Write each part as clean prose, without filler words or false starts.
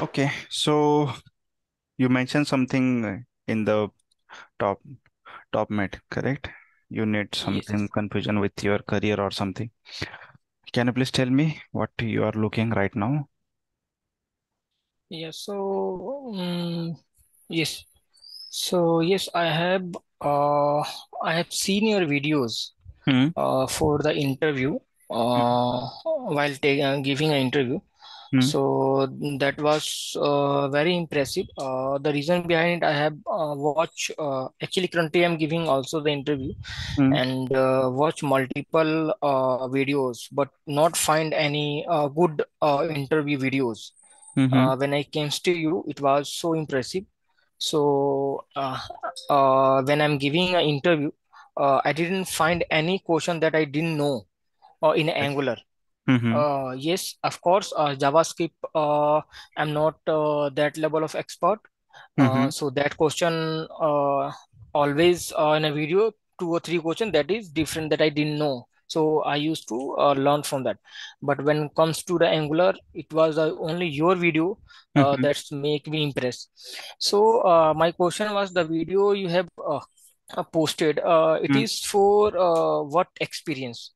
Okay, so you mentioned something in the top top mid, correct? You need Yes, something confusion with your career or something. Can you please tell me what you are looking right now? yes. Yes. So yes, I have seen your videos Hmm. for the interview while giving an interview. Hmm. So that was very impressive. The reason behind it, I have watched. Actually, currently I'm giving also the interview Hmm. and watch multiple videos, but not find any good interview videos. Hmm. When I came to you, it was so impressive. So when I'm giving an interview, I didn't find any question that I didn't know in Angular. Hmm. Yes, of course, JavaScript, I'm not that level of expert. Hmm. So that question always in a video, two or three question that is different that I didn't know. So I used to learn from that. But when it comes to the Angular, it was only your video Hmm. that's make me impressed. So my question was the video you have posted. It Hmm. is for what experience?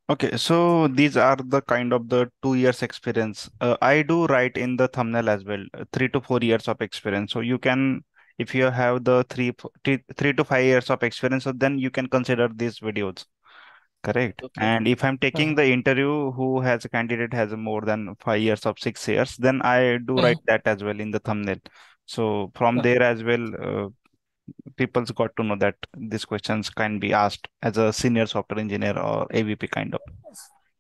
Okay, so these are the kind of the 2 years experience. I do write in the thumbnail as well, 3 to 4 years of experience. So you can, if you have the 3 to 5 years of experience, so then you can consider these videos. Correct. Okay. And if I'm taking Mhm. the interview who has a candidate has more than 5 years of 6 years, then I do write Mhm. that as well in the thumbnail. So from Okay. there as well, people's got to know that these questions can be asked as a senior software engineer or AVP kind of.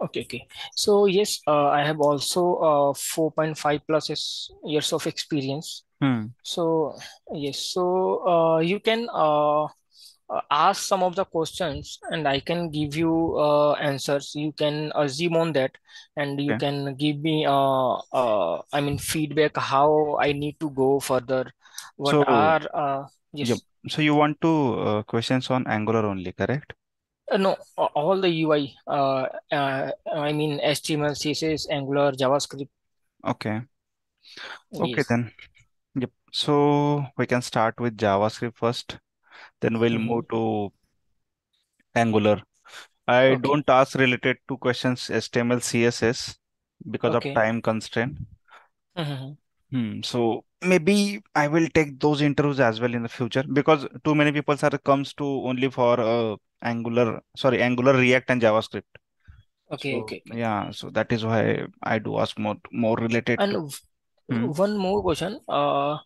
Okay, okay. So yes, I have also 4.5 plus years of experience. Hmm. So yes, so you can ask some of the questions, and I can give you answers. You can assume on that, and you Okay. can give me I mean feedback how I need to go further. What So, are yep. yes. So you want to questions on Angular only, correct? No, all the UI. I mean HTML, CSS, Angular, JavaScript. Okay. Okay Yes. then. Yep. So we can start with JavaScript first, then we'll Mhm. move to Angular. I Okay. don't ask related to questions HTML, CSS because of Okay. time constraint. Mhm. So maybe I will take those interviews as well in the future because too many people are comes to only for Angular, React, and JavaScript. Okay. So Okay. Okay. yeah, so that is why I do ask more related And to. Hmm. one more question. How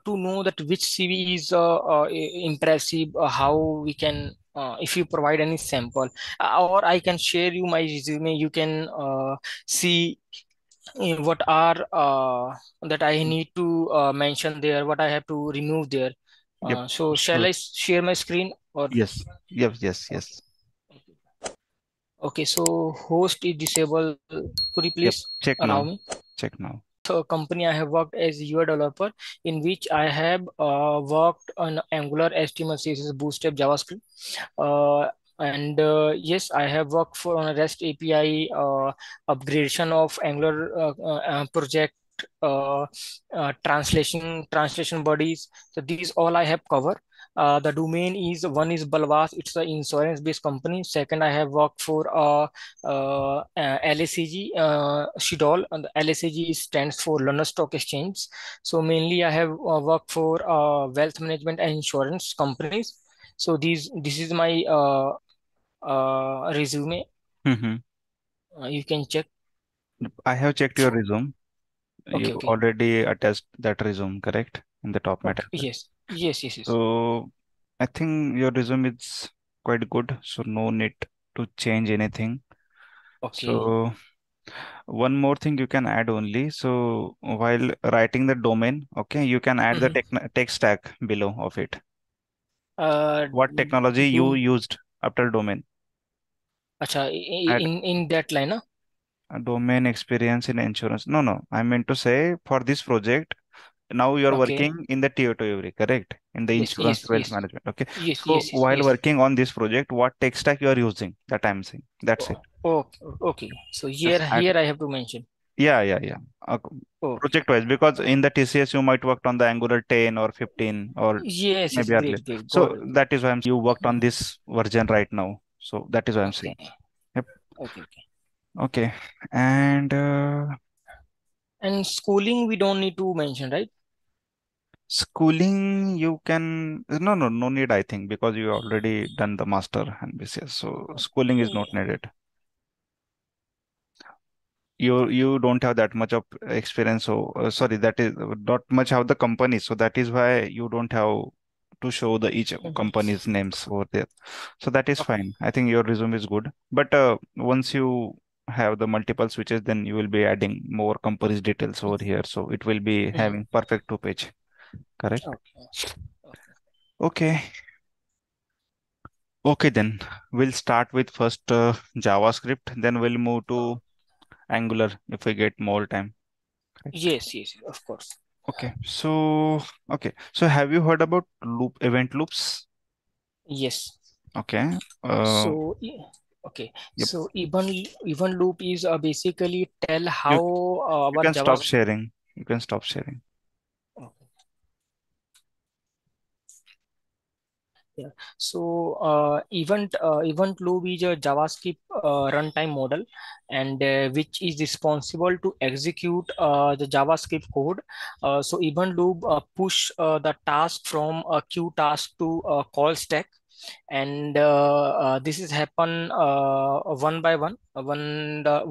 to know that which CV is impressive? How we can, if you provide any sample, or I can share you my resume. You can see what are that I need to mention there. What I have to remove there. Yep. So shall Sure. I share my screen or? Yes. Yes. Yes. Okay. Yes. Okay. So host is disabled. Could you Yep. please Check allow now. me? Check now. Company I have worked as UI developer, in which I have worked on Angular, HTML, CSS, Bootstrap, JavaScript. And yes, I have worked for on a REST API upgradation of Angular project, uh, translation bodies. So these all I have covered. The domain is one is Balwas. It's an insurance based company. Second, I have worked for LSEG, Shidol, and the LSEG stands for London Stock Exchange. So mainly I have worked for wealth management and insurance companies. So this is my resume. Mm-hmm. You can check. I have checked your resume. You Okay, okay, already attached that resume, correct? In the top okay. material. Yes, yes, yes, yes. So I think your resume is quite good, so no need to change anything. Okay. So one more thing you can add only. So while writing the domain, okay, you can add the Mhm. tech stack below of it. Uh, What technology you do used after domain? Acha, Add in that line, huh? a domain experience in insurance. No, no. I meant to say for this project, now you are Okay. working in the tier 2 every, correct? In the Yes, insurance yes, wealth yes, management. Okay. yes, So yes, yes, while yes. working on this project, what tech stack you are using? That I'm saying. That's it. Okay, okay. So Just add. here I have to mention. Yeah. Uh, Okay. Project wise, because in the TCS you might worked on the Angular 10 or 15 or Yes, yes, maybe great, earlier. great. Got So it. that is why I'm saying you worked on Mhm. this version right now. So that is why I'm saying. Okay, Yep. okay, okay. Okay. And And schooling, we don't need to mention, right? schooling you can no need I think because you already done the master and BCS. So schooling is not Okay. needed. You don't have that much of experience, so sorry, that is not much of the company, so that is why you don't have to show the each Mhm. company's names over there. So that is Okay. fine. I think your resume is good, but once you have the multiple switches, then you will be adding more company's details over here, so it will be Mhm. having perfect two page. Correct. Okay. Okay. Okay. Okay, then we'll start with first JavaScript, then we'll move Uh, to Angular if we get more time. yes, yes, of course. Okay, so have you heard about event loops? Yes. Okay, So, okay. yep. So even loop is basically tell You how you our can stop JavaScript. sharing. You can stop sharing. Okay. Yeah. So event loop is a JavaScript runtime model, and which is responsible to execute the JavaScript code. So event loop push the task from a queue task to a call stack, and this is happen one by one. When the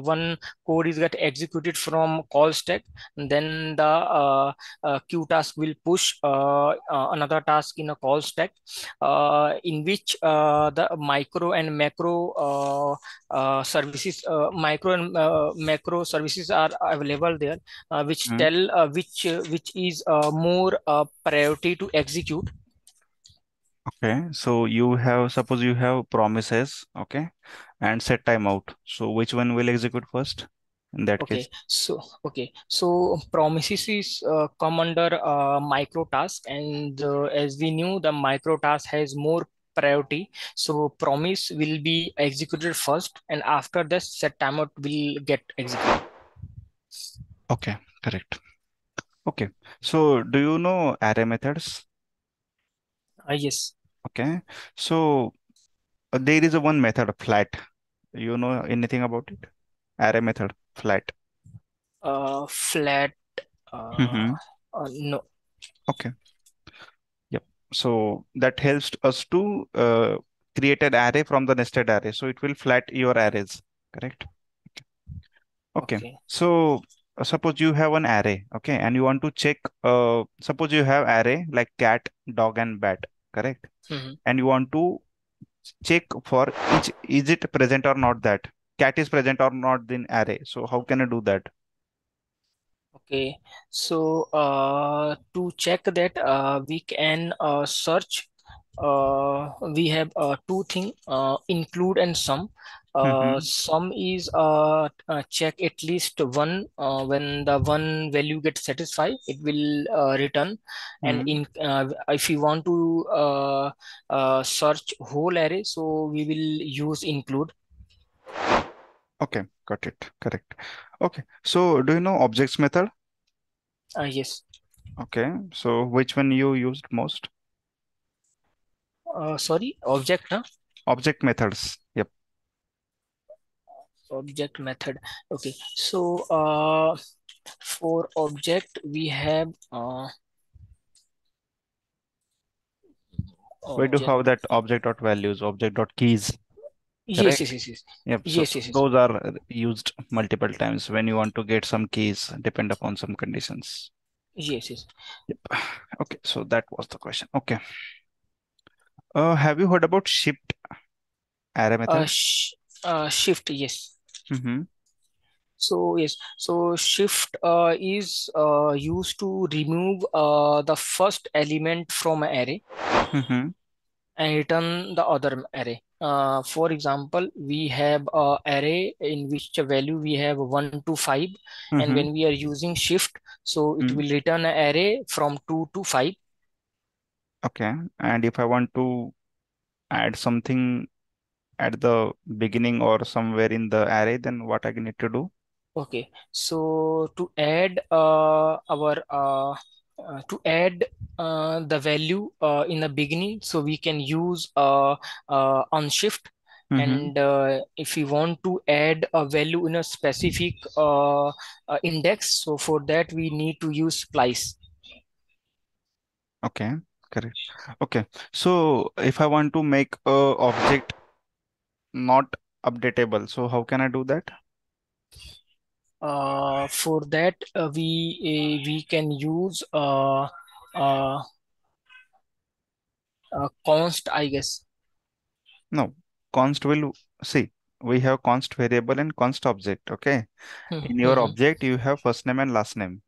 one code is get executed from call stack, then the queue task will push another task in a call stack, in which the micro and macro services, micro and macro services are available there, which Hmm. tell which is more priority to execute. Okay, so suppose you have promises, okay, and set timeout. So which one will execute first in that case? So promises is come under micro task, and as we knew, the micro task has more priority. So promise will be executed first, and after that, set timeout will get executed. Okay, correct. Okay, so do you know array methods? Yes. Okay, so there is a one method flat. You know anything about it? Array method flat. Flat. Uh, Mm-hmm. no. Okay. Yep. So that helps us to create an array from the nested array. So it will flat your arrays. Correct. Okay. Okay. So suppose you have an array. Okay. And you want to check, suppose you have array like cat, dog, and bat. Correct. Mhm. And you want to check for each, is it present or not that? Cat is present or not in array. So how can I do that? Okay, so to check that, we can search. We have two things: include and sum. Mm-hmm. Sum is check at least one. When the one value gets satisfied, it will return. And Mm-hmm. in if you want to search whole array, so we will use include. Okay. Got it. Correct. Okay. So do you know objects method? Yes. Okay. So which one you used most? Sorry, object, huh? Object methods. Yep. Object method. Okay, so for object we have We do object. have that object dot values, object dot keys. Yes, yes, Correct. yes, yes, Yep. So yes, yes, yes, those are used multiple times when you want to get some keys, depend upon some conditions. yes, yes. Yep. Okay. So that was the question. Okay. Have you heard about shift array method? Shift, yes. Mm-hmm. So yes, so shift is used to remove the first element from an array Mm-hmm. and return the other array. For example, we have a array in which the value we have 1 to 5, and Mm-hmm. when we are using shift, so it Mm. will return an array from 2 to 5. Okay. And if I want to add something at the beginning or somewhere in the array, then what I need to do? Okay, so to add our to add the value in the beginning, so we can use unshift. Mm-hmm. And if we want to add a value in a specific index, so for that we need to use splice. Okay, correct. Okay, so if I want to make a object not updatable, so how can I do that? For that we can use uh, const, I guess. No, const will see. We have const variable and const object. Okay, in your Mhm. object you have first name and last name.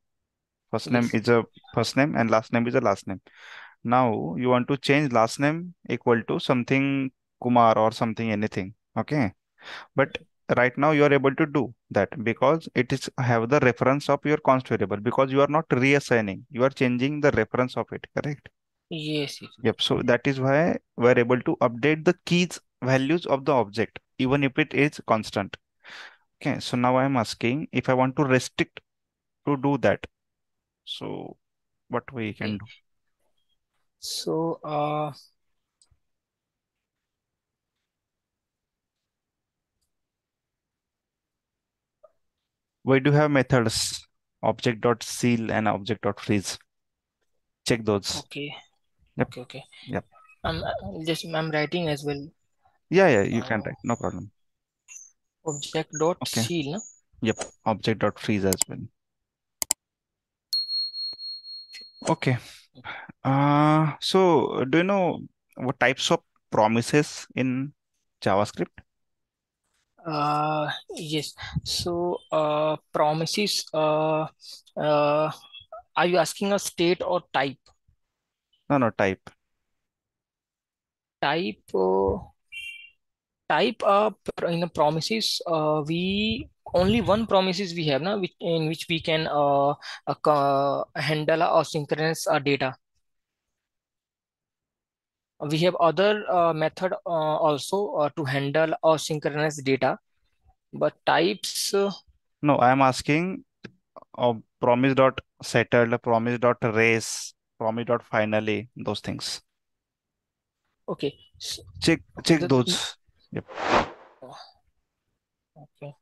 First name Yes. is a first name and last name is a last name. Now you want to change last name equal to something Kumar or something anything. Okay. But right now you are able to do that because it is have the reference of your const variable because you are not reassigning. You are changing the reference of it. Correct. Yes, yes. Yep. So that is why we are able to update the keys values of the object even if it is constant. Okay. So now I am asking if I want to restrict to do that. So what we can Okay. do? So, We do have methods object.seal and object.freeze. Check those. okay, Yep. okay. Yep. I'm writing as well. Yeah, yeah, you can Uh, write. No problem. Object dot Okay. seal. No? Yep. Object.freeze as well. Okay. So do you know what types of promises in JavaScript? Yes. So, promises. Uh, are you asking a state or type? No, no, type. Type. Type in the promises. We only one promises we have now, which in which we can handle asynchronous data. We have other method also to handle asynchronous data, but types. No, I am asking promise dot settled, promise dot race, promise dot finally, those things. Okay, so, okay, Check those. Yep. okay.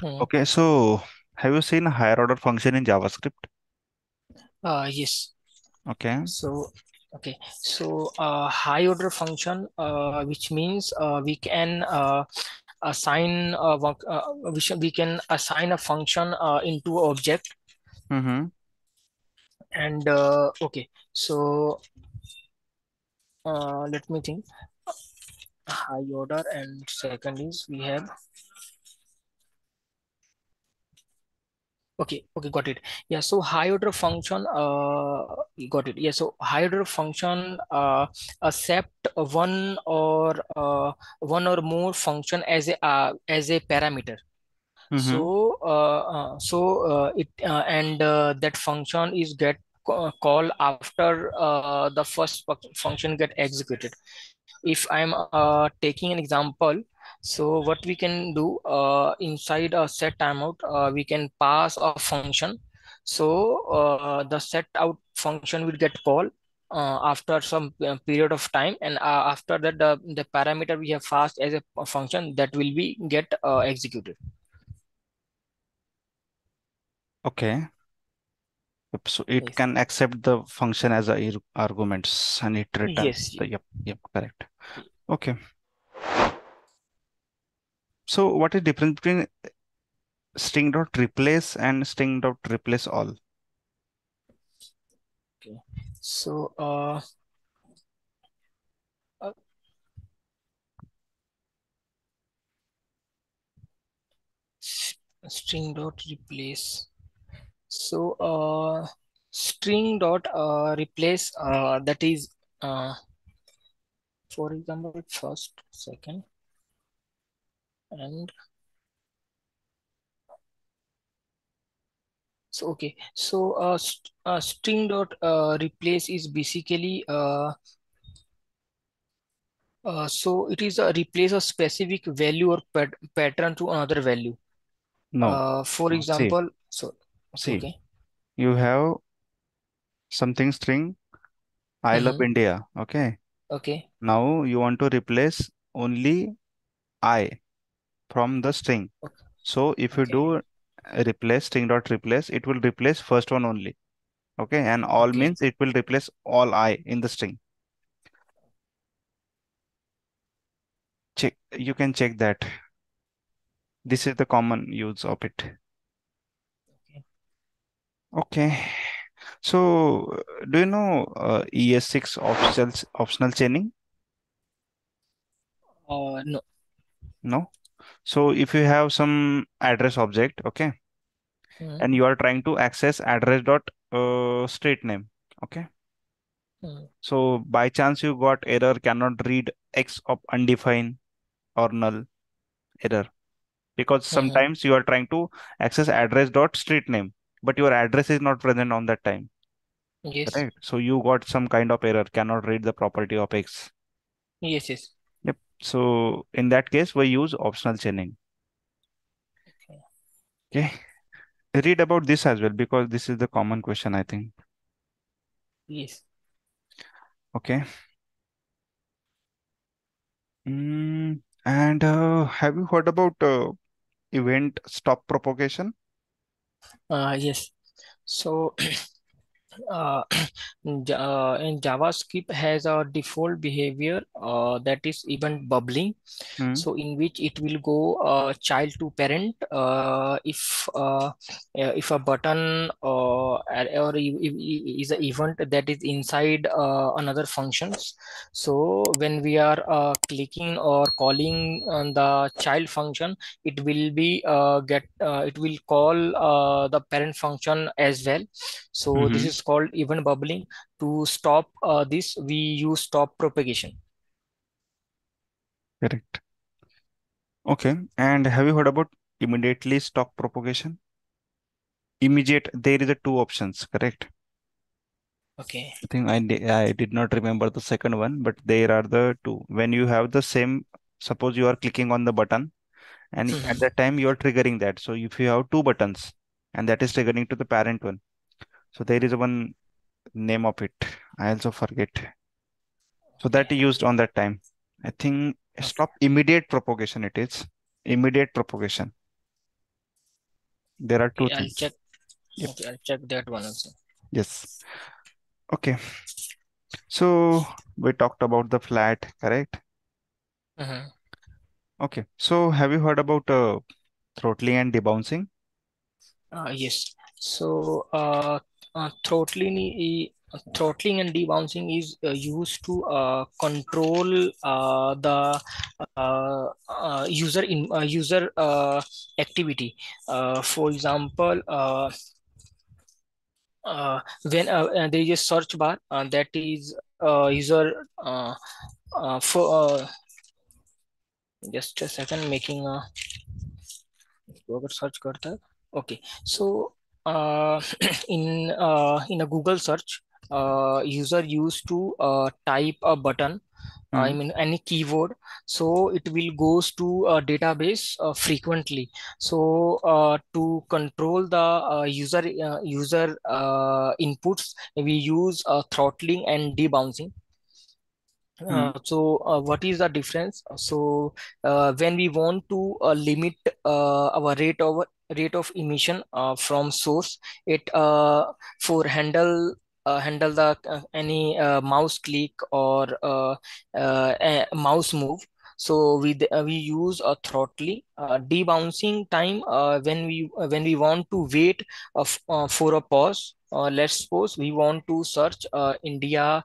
Hmm. Okay, so have you seen a higher order function in JavaScript? Yes. Okay. So, okay. So, high order function, which means we can assign we can assign a function into object. Mm-hmm. And okay, so let me think. High order, and second is we have. Okay, okay, got it. Yeah, so high order function, got it. Yeah, so high order function accept one or more function as a parameter. Mm-hmm. So it and that function is get called after the first function get executed. If I'm taking an example, so what we can do inside a set timeout, we can pass a function. So the set out function will get called after some period of time, and after that the parameter we have passed as a function that will be get executed. Okay. Yep. So it Yes, can accept the function as a arguments and it returns yes, the yep, yep, correct. Okay. So what is difference between string dot replace and string dot replace all? okay. So uh, string dot replace. So string dot replace that is for example first, second, and so okay. So string dot replace is basically So it is a replace a specific value or pattern to another value. No. For See, example, so okay, see, okay. you have something string, I love Mm-hmm. India. Okay. Okay, Now you want to replace only I from the string. okay, So if you okay, do replace string dot replace, it will replace first one only. Okay. And all okay, means it will replace all I in the string. Check. You can check that. This is the common use of it. okay. Okay. So do you know ES6 optional chaining? No. No. So if you have some address object, okay, Mm-hmm. and you are trying to access address dot street name, okay. Mm-hmm. So by chance you got error cannot read X of undefined or null error because Mm-hmm. sometimes you are trying to access address dot street name, but your address is not present on that time, Yes, right? So you got some kind of error cannot read the property of X. yes, yes. Yep. So in that case, we use optional chaining. Okay. Okay. Read about this as well because this is the common question, I think. Yes. Okay. And have you heard about event stop propagation? Yes. So uh, in JavaScript has a default behavior that is event bubbling. Hmm. So in which it will go child to parent if a button is an event that is inside another functions. So when we are clicking or calling on the child function, it will call the parent function as well. So this Mm-hmm. is called event bubbling. To stop this, we use stop propagation. Correct. Okay. And have you heard about immediately stop propagation? Immediate, there is a two options, correct? Okay. I think I did not remember the second one, but there are the two. When you have the same, suppose you are clicking on the button and at Mhm. that time you are triggering that. So if you have two buttons and that is triggering to the parent one. So there is one name of it. I also forget. So Okay. that is used on that time. I think Okay. stop immediate propagation it is. Immediate propagation. There are two Okay. I'll things. check. Yep. Okay. I'll check that one also. Yes. Okay. So we talked about the flat, correct? Mhm. Okay. So have you heard about throttling and debouncing? Yes. So throttling and debouncing is used to control the user activity. For example, when there is a search bar that is user for just a second making a तो अगर search करता है okay so uh, in a Google search user used to type a button I Hmm. mean any keyword, so it will goes to a database frequently. So to control the user inputs, we use throttling and debouncing. Hmm. What is the difference? When we want to limit our rate of emission from source, it for handle the any mouse click or a mouse move. So we use a throttling debouncing time when we want to wait for a pause. Let's suppose we want to search India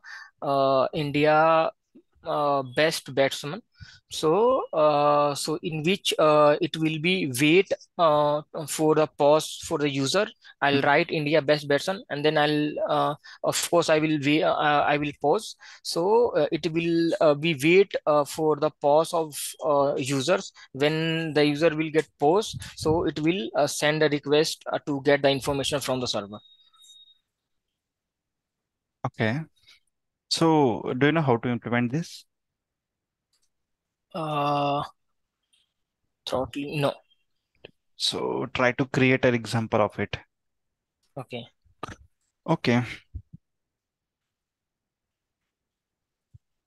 best batsman. So in which it will be wait for the pause for the user. I'll Hmm. write India best batsman, and then of course I will pause. So it will be wait for the pause of users. When the user will get pause, so it will send a request to get the information from the server. Okay. So do you know how to implement this? Uh, Throttling. No. So try to create an example of it. Okay. Okay.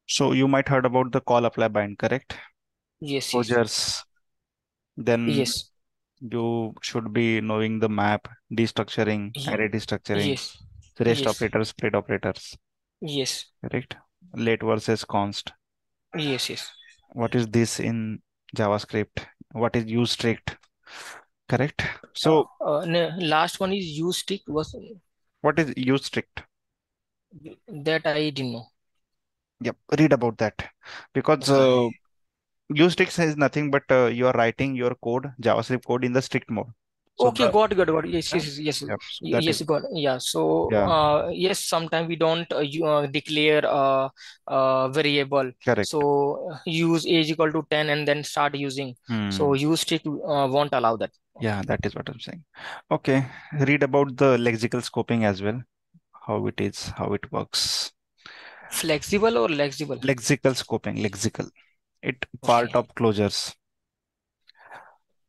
So you might heard about the call apply bind, correct? Yes. Yes. Closures. Then Yes. you should be knowing the map, destructuring, Ye- array destructuring, Yes. rest Yes. operators, split operators, Yes. correct? Late versus const. Yes. Yes. What is this in JavaScript? What is use strict? Correct. Uh, So no, last one is use stick was what is use strict? that I didn't know. Yep, read about that because Okay. use strict says nothing but you are writing your code, JavaScript code in the strict mode. So Okay, the got. Yes, yeah, yes, yes, yes, yep. So that is yes, got. Yeah. So, yeah, yes, sometimes we don't declare variable. correct. So use age equal to 10 and then start using. So Hmm. use stick won't allow that. Yeah, that is what I'm saying. Okay, read about the lexical scoping as well, how it is, how it works. Flexible or lexible? Lexical scoping, lexical. It part Okay. of closures.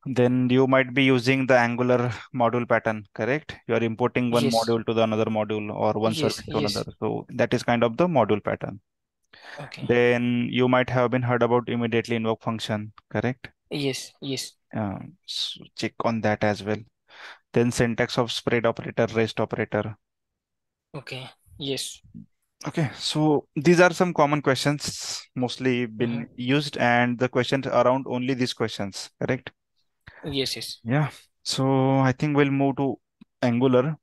Then you might be using the Angular module pattern, correct? You are importing one Yes. module to the another module or one Yes. service to another. Yes. So that is kind of the module pattern. Okay. Then you might have been heard about immediately invoke function, correct? Yes. Yes. So check on that as well. Then syntax of spread operator, rest operator. Okay. Yes. Okay, so these are some common questions mostly been Mm-hmm. used, and the questions around only these questions, correct? Yes. Yes. Yeah. So I think we'll move to Angular.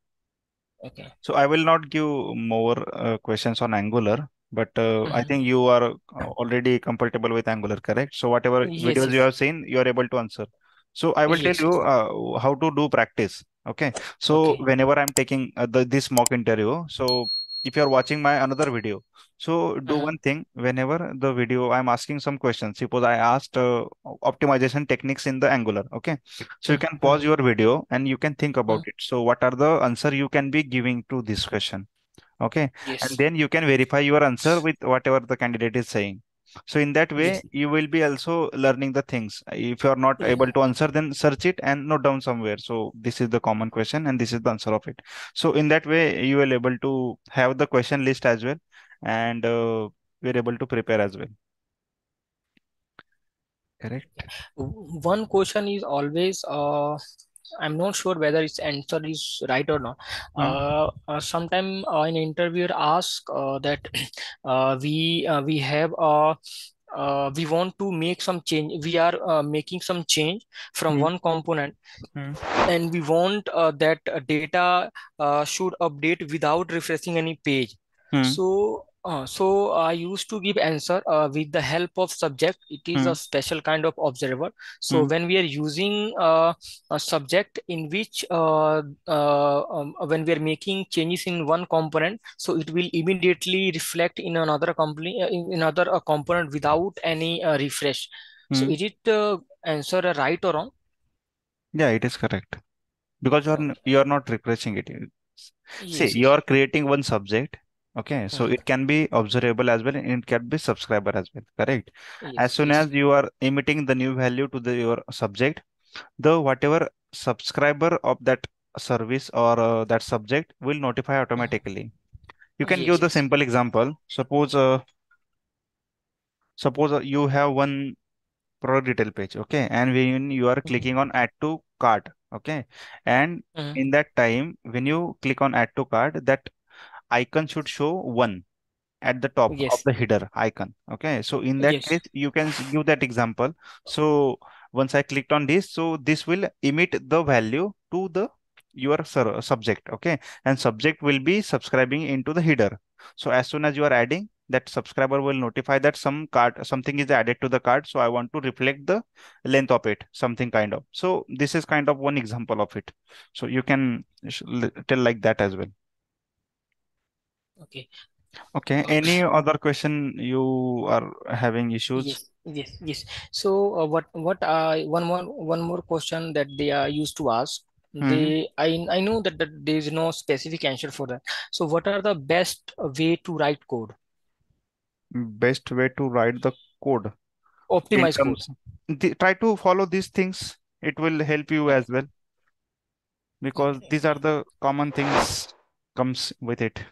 Okay. So I will not give more questions on Angular, but I Mm-hmm. think you are already compatible with Angular, correct? So whatever Yes. videos you Yes. have seen, you are able to answer. So I will tell Yes. you Yes. how to do practice. Okay. So Okay. whenever I'm taking this mock interview, so if you are watching my another video, so do Mm-hmm. one thing whenever the video I'm asking some questions. Suppose I asked optimization techniques in the Angular. Okay. So you can pause Mm-hmm. your video and you can think about Mm-hmm. it. So what are the answer you can be giving to this question? Okay. And Yes. then you can verify your answer with whatever the candidate is saying. So in that way, Yes. you will be also learning the things. If you are not Yeah. able to answer, then search it and note down somewhere. So this is the common question and this is the answer of it. So in that way, you will able to have the question list as well, and we're able to prepare as well. Correct. One question is always I'm not sure whether its answer is right or not. Hmm. Sometime an interviewer ask that we have we want to make some change. We are making some change from Hmm. one component, Hmm. and we want that data should update without refreshing any page. Hmm. So I used to give answer with the help of subject. It is Hmm. a special kind of observer. So Hmm. when we are using a subject in which when we are making changes in one component, so it will immediately reflect in another company in another component without any refresh. So Hmm. is it answer right or wrong? Yeah, it is correct. Because Okay. you are not refreshing it. See, Yes. you Yes. are creating one subject. Okay, so Mhm. it can be observable as well, and it can be subscriber as well. Correct. As Yes. soon Yes. as you are emitting the new value to the your subject, the whatever subscriber of that service or that subject will notify Mhm. automatically. You can give Yes. the Yes. simple example. Suppose you have one product detail page, okay, and when you are Mhm. clicking on add to cart, okay, and Mhm. in that time when you click on add to cart, that icon should show one at the top of Yes. the header icon. Okay, so in that Yes. case, you can give that example. So once I clicked on this, so this will emit the value to the your subject. Okay, and subject will be subscribing into the header. So as soon as you are adding, that subscriber will notify that some card something is added to the card. So I want to reflect the length of it, something kind of. So this is kind of one example of it. So you can tell like that as well. Okay. Okay, Uh, any other question you are having issues? yes. Yes. Yes. So what one more question that they are used to ask. Hmm. I know that there is no specific answer for that. So what are the best way to write code? Best way to write the code. in Optimize code. terms, try to follow these things. It will help you as well, because Okay. these are the common things comes with it.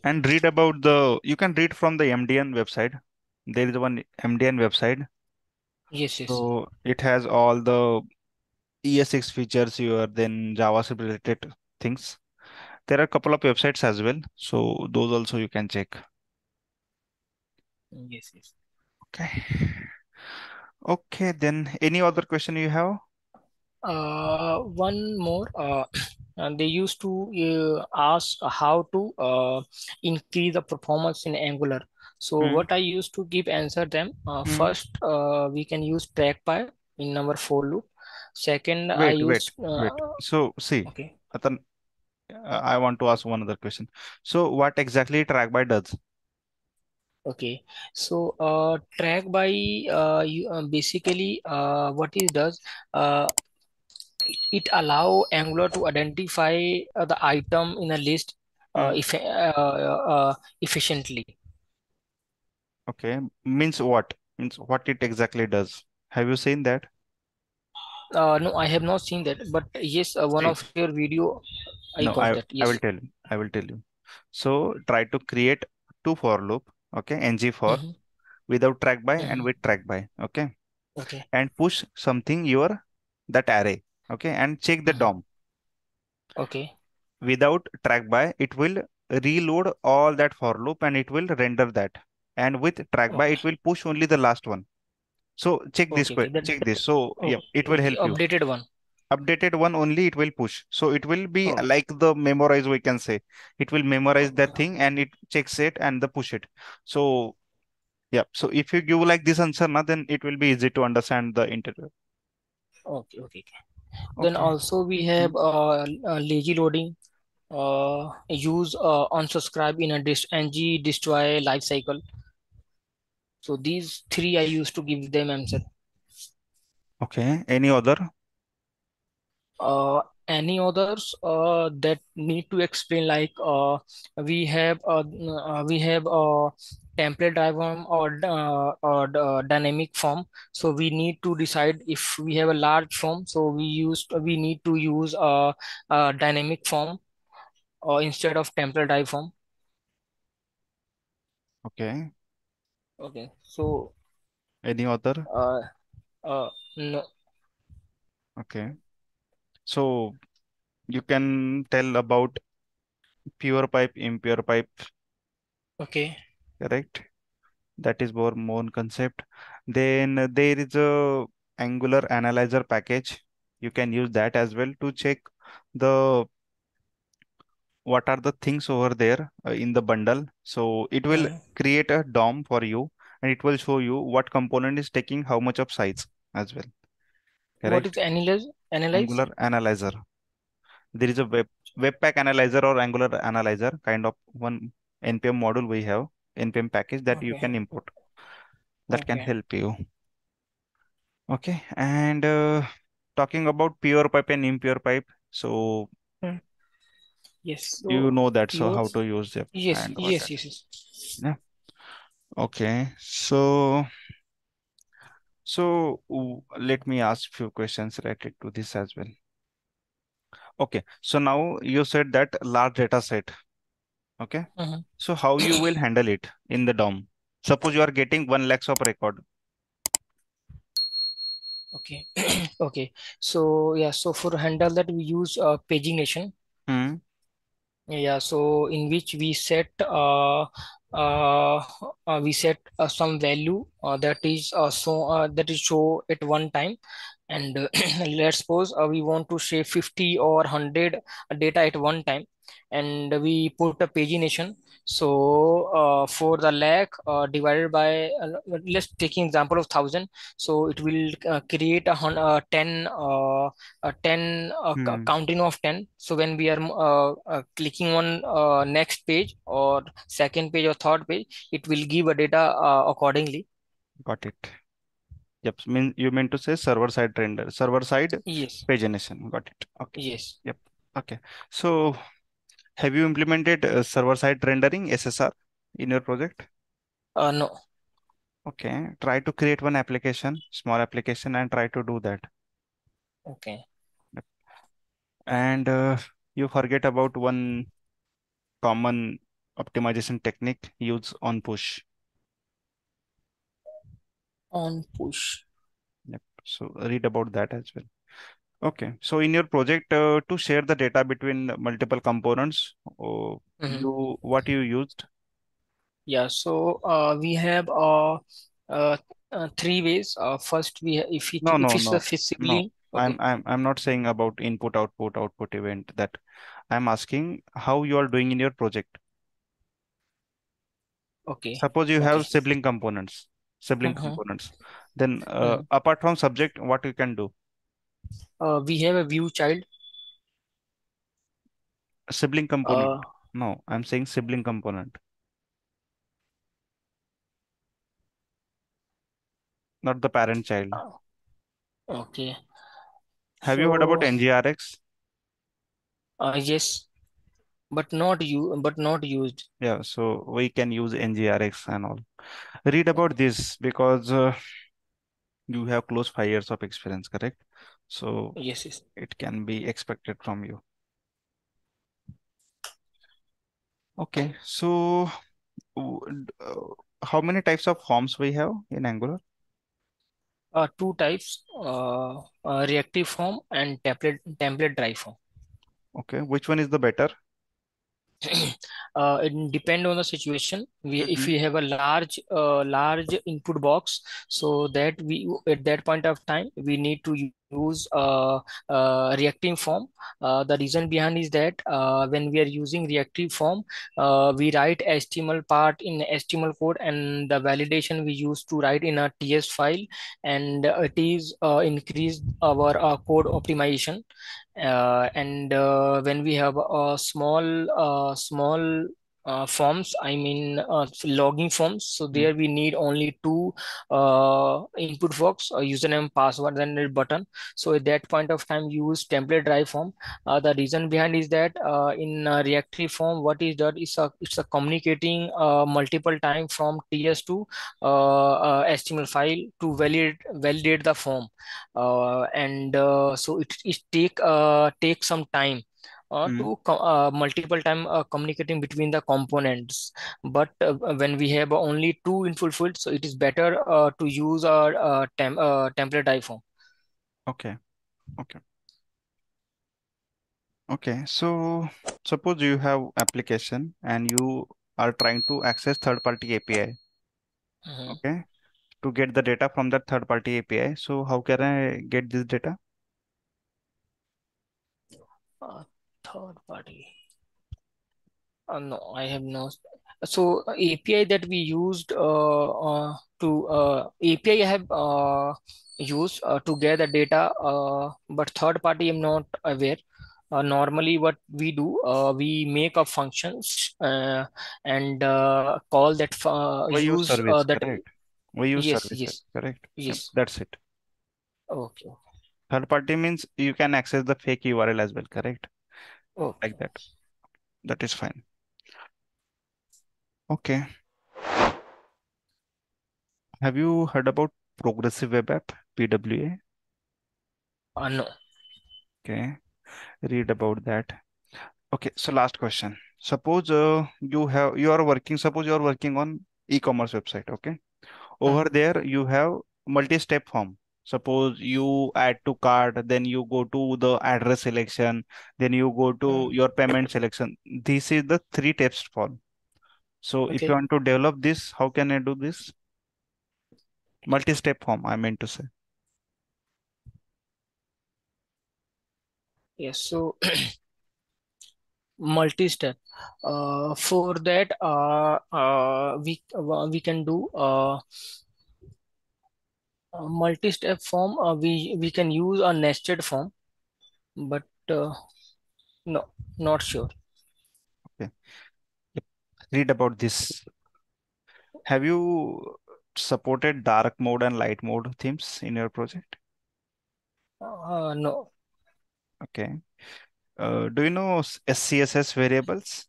And read about the, you can read from the MDN website. There is one MDN website. Yes, yes. So it has all the ES6 features, your then JavaScript related things. There are a couple of websites as well. So those also you can check. Yes, yes. Okay. Okay, then any other question you have? One more. And they used to ask how to increase the performance in Angular. So Hmm. what I used to give answer them. Hmm. First, we can use trackby in our for loop. Second, I Wait, wait, use wait. So see, okay. Atan, I want to ask one other question. So what exactly trackby does? Okay, so track by basically what it does, uh, it allow Angular to identify the item in a list Hmm. efficiently. Okay, means what? Means what it exactly does? Have you seen that? No, I have not seen that, but yes, one See, of your video I no, got that. I will Yes. tell you. I will tell you. So try to create two for loop. Okay, ng for Mm-hmm. without track by and Mm-hmm. with track by. Okay, Okay. and push something your that array. Okay, and check the Mm-hmm. DOM. Okay. Without track by, it will reload all that for loop and it will render that. And with track by, Okay. it will push only the last one. So check this, Okay. Okay. check this. So yeah, it will Okay. help you. Updated one. Updated one only it will push. So it will be Okay. like the memorize, we can say. It will memorize Okay. that thing and it checks it and the push it. So yeah, so if you give like this answer now, then it will be easy to understand the interview. Okay. Okay. Then Okay. also we have Hmm. lazy loading, use unsubscribe in a ng destroy life cycle. So these three I used to give them answer. Okay. Any other? Uh, any others that need to explain like we have template diagram or dynamic form. So we need to decide if we have a large form. So we need to use a dynamic form instead of template diagram. Okay. Okay. So Any other? uh, no. Okay. So you can tell about pure pipe, impure pipe, Okay. correct? That is more concept. Then there is a Angular analyzer package. You can use that as well to check the what are the things over there in the bundle. So it will Mhm. create a DOM for you and it will show you what component is taking how much of size as well. What is Correct? analyze? Analyze? Angular analyzer. There is a webpack analyzer or Angular analyzer kind of one npm module we have, npm package that you Okay. can import that can Okay. help you. Okay, and talking about pure pipe and impure pipe, so Hmm. Yes. you So know that, so pure. how to use them Yes. and all Yes. that. Yes. Yes. Yeah. Okay, so let me ask few questions related to this as well. Okay, so now you said that large data set. Okay, Mhm. so how you will handle it in the DOM? Suppose you are getting 1 lakhs of record. Okay. Okay. So yeah. So for handle that we use pagination. Hmm. Yeah, so in which we set some value that is show at one time, and let's suppose we want to say 50 or 100 data at one time, and we put a pagination. So for the lakh divided by let's taking example of 1,000, so it will create 10 Hmm. counting of 10. So when we are clicking on next page or second page or third page, it will give a data accordingly. Got it. Yep. Mean you meant to say server side render, server side Yes. pagination. Got it. Okay. Yes. Yep. Okay. So have you implemented server side rendering SSR in your project? No. Okay, try to create one application, small application, and try to do that. Okay. Yep. And you forget about one common optimization technique used on push. On push. Yep. So read about that as well. Okay. So in your project, to share the data between multiple components, Mhm. what you used? Yeah, so we have uh, three ways. First, No, if no, it's a no, no. sibling, I'm okay, I'm I'm not saying about input, output, output event. That I'm asking how you are doing in your project. okay, Suppose you okay. have sibling Mhm. components. Then Mhm. apart from subject, what you can do? We have a view child. Sibling component. Uh, No, I'm saying sibling component, not the parent child. okay. Have you heard about So NGRX? yes, but not used. Yeah, so we can use NGRX and all. Read about this because you have close 5 years of experience, correct? So Yes, yes. it can be expected from you. Okay, so how many types of forms we have in Angular? Two types: reactive form and template drive form. Okay, which one is the better? It depend on the situation. If Mm-hmm. we have a large input box, so that we at that point of time we need to use reactive form. The reason behind is that when we are using reactive form, we write HTML part in HTML code, and the validation we used to write in a TS file, and it is increased our code optimization. And when we have a small forms, I mean logging forms, so Mm. there we need only two input box, username, password, and a button. So at that point of time use template drive form. The reason behind is that in reactive form, what is that is it's a communicating multiple time from TS to HTML file to validate the form. And so it take some time Mm. to multiple time communicating between the components. But when we have only two input fields, so it is better to use our template iPhone. Okay, okay, okay. So suppose you have application and you are trying to access third-party API, Mhm. okay, to get the data from that third-party API. So how can I get this data? uh, Third party. No, I have no. So API that we used to API I have used to gather data, but third party I'm not aware. Normally, what we do, we make up functions and call that We use use service, that. correct? We use Yes, services, yes, correct? Yep, yes. that's it. Okay, Third party means you can access the fake URL as well, correct? okay. Like that. That is fine. Okay. Have you heard about Progressive Web App, PWA? No. Okay. Read about that. Okay. So last question. Suppose suppose you are working on e-commerce website. Okay. Over Mhm, there you have multi-step form. Suppose you add to cart, then you go to the address selection, then you go to mhm. your payment selection. This is the three steps form. So if you Okay. want to develop this, how can I do this? Multi-step form, I meant to say. Yes. So multi-step. For that, we can do a multi-step form. We can use a nested form, but no, not sure. Okay. Yep. Read about this. Have you supported dark mode and light mode themes in your project? No. Okay. Do you know SCSS variables?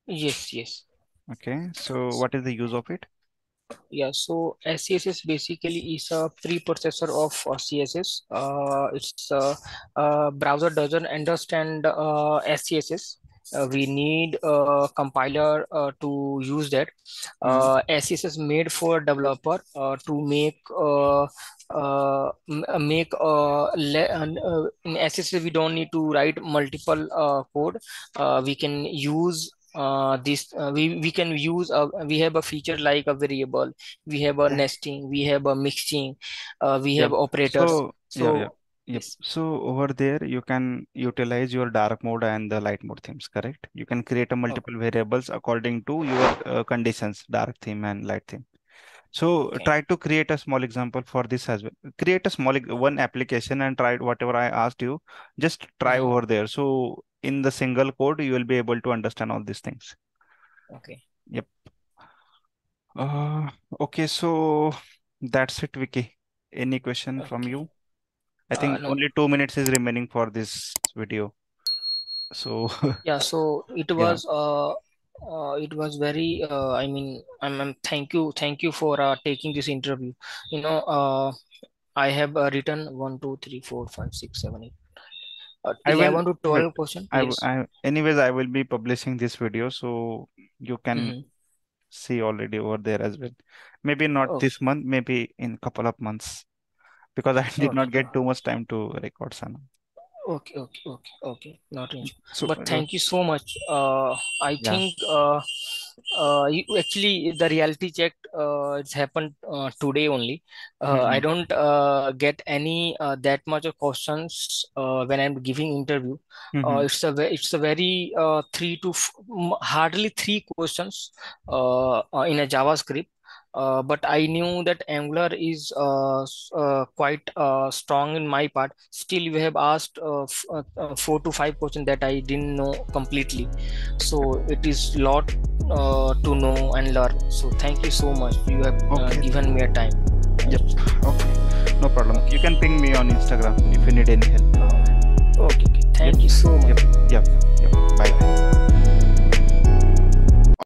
Yes, yes. Okay. So what is the use of it? Yeah, so SCSS basically is a preprocessor of CSS. It's browser doesn't understand SCSS. We need a compiler to use that. Hmm. SCSS made for developer to make in SCSS we don't need to write multiple code. We can use this we can use we have a feature like a variable, we have a Okay. nesting, we have a mixing, we have Yep. operators. So yeah, yeah. So Yep. yes. So over there you can utilize your dark mode and the light mode themes, correct? You can create a Okay. multiple variables according to your conditions, dark theme and light theme. So Okay. try to create a small example for this as well. Create a small one application and try whatever I asked you. Just try Mhm. over there. So in the single code, you will be able to understand all these things. Okay. Yep. Uh, okay, so that's it, Vicky. Any question from Okay. you? I think No. only 2 minutes is remaining for this video. So Yeah, so yeah. it was very I'm thank you for taking this interview. You know, I have written 1, 2, 3, 4, 5, 6, 7, 8, I will 11 to wait. 12 question. Yes. Anyways, I will be publishing this video, so you can Mm-hmm. see already over there as well. Maybe not Okay. this month, maybe in couple of months because I did not Okay. get too much time to record some. Okay. Not an issue. So But thank you so much. I yeah. think actually the reality check it's happened today only. I Hmm. don't get any that much of questions when I'm giving interview. Hmm. It's a very hardly three questions in a JavaScript. But I knew that Angular is quite strong in my part. Still, you have asked 4 to 5 questions that I didn't know completely. So it is lot to know and learn. So thank you so much. You have Okay. given me a time. Thank Yep. you. Okay. No problem. You Okay. can ping me on Instagram if you need any help.